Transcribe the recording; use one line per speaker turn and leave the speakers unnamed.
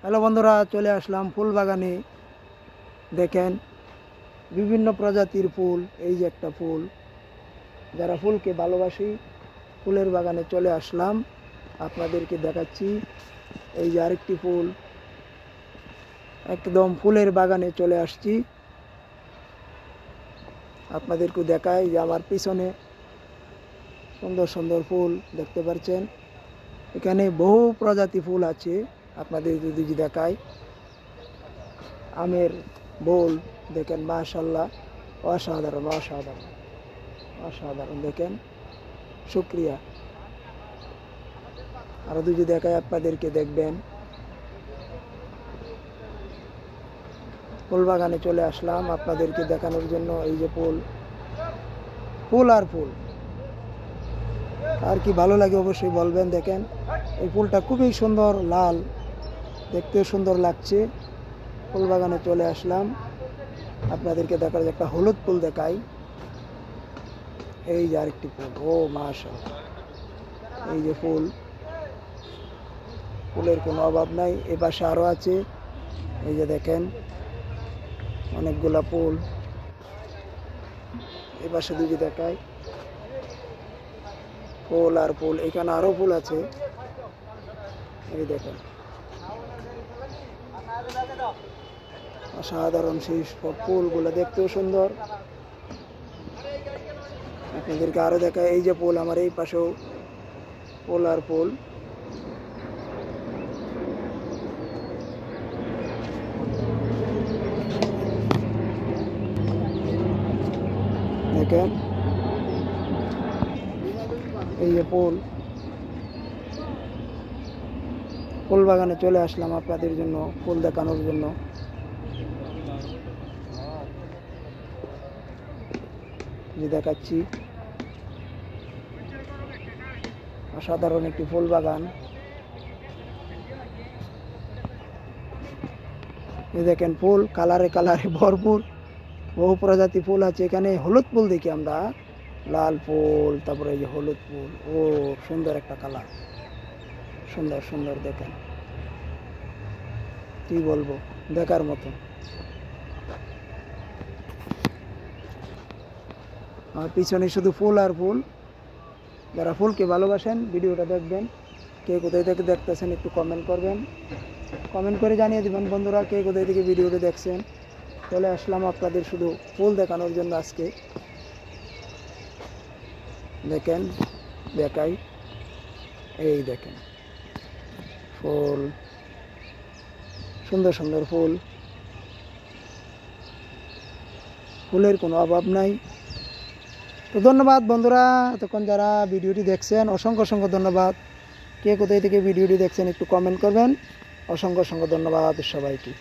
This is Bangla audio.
হ্যালো বন্ধুরা, চলে আসলাম ফুল বাগানে। দেখেন বিভিন্ন প্রজাতির ফুল। এই যে একটা ফুল, যারা ফুলকে ভালোবাসি ফুলের বাগানে চলে আসলাম, আপনাদেরকে দেখাচ্ছি। এই যে আরেকটি ফুল, একদম ফুলের বাগানে চলে আসছি। আপনাদেরকে দেখাই যে আমার পিছনে সুন্দর সুন্দর ফুল দেখতে পাচ্ছেন। এখানে বহু প্রজাতি ফুল আছে, আপনাদের যদি দেখাই। আমের বোল দেখেন, মাশাআল্লাহ, অসাধারণ অসাধারণ অসাধারণ। দেখেন, শুক্রিয়া। আরো যদি দেখাই আপনাদেরকে, দেখবেন ফুল বাগানে চলে আসলাম আপনাদেরকে দেখানোর জন্য। এই যে ফুল, ফুল আর ফুল। আর কি ভালো লাগে অবশ্যই বলবেন। দেখেন এই ফুলটা খুবই সুন্দর, লাল, দেখতেও সুন্দর লাগছে। ফুল বাগানে চলে আসলাম আপনাদেরকে দেখার। একটা হলুদ ফুল দেখাই। এই যে আরেকটি ফুল, ও মাশাআল্লাহ। এই যে ফুল, ফুলের কোনো অভাব নাই। এ পাশে আরো আছে, এই যে দেখেন অনেকগুলা ফুল। এ পাশে যদি দেখাই, ফুল আর ফুল। এখানে আরো ফুল আছে, এই দেখেন অসাধারণ। সেই ফুলগুলো দেখতেও সুন্দর। আপনাদেরকে আরো দেখায়, এই যে ফুল, আমার এই পাশেও ফুল আর ফুল। দেখেন এই যে ফুল। ফুল বাগানে চলে আসলাম আপনাদের জন্য, ফুল দেখানোর জন্য। যে দেখাচ্ছি, অসাধারণ একটি ফুল বাগান। এই দেখেন ফুল কালারে কালারে ভরপুর, বহু প্রজাতি ফুল আছে এখানে। হলুদ ফুল দেখি আমরা, লাল ফুল, তারপরে এই যে হলুদ ফুল। ও সুন্দর একটা কালার, সুন্দর সুন্দর। দেখেন কি বলবো, দেখার মতো। আর পিছনে শুধু ফুল আর ফুল। যারা ফুলকে ভালোবাসেন ভিডিওটা দেখবেন। কে কোথায় থেকে দেখতেছেন একটু কমেন্ট করবেন, কমেন্ট করে জানিয়ে দেবেন বন্ধুরা কে কোথায় থেকে ভিডিওটা দেখছেন। চলে আসলাম আপনাদের শুধু ফুল দেখানোর জন্য আজকে। দেখেন দেখাই, এই দেখেন ফুল, সুন্দর সুন্দর ফুল। ফুলের কোনো অভাব নাই। তো ধন্যবাদ বন্ধুরা, এতক্ষণ যারা ভিডিওটি দেখছেন অসংখ্য অসংখ্য ধন্যবাদ। কে কোথায় থেকে ভিডিওটি দেখছেন একটু কমেন্ট করবেন। অসংখ্য অসংখ্য ধন্যবাদ সবাইকে।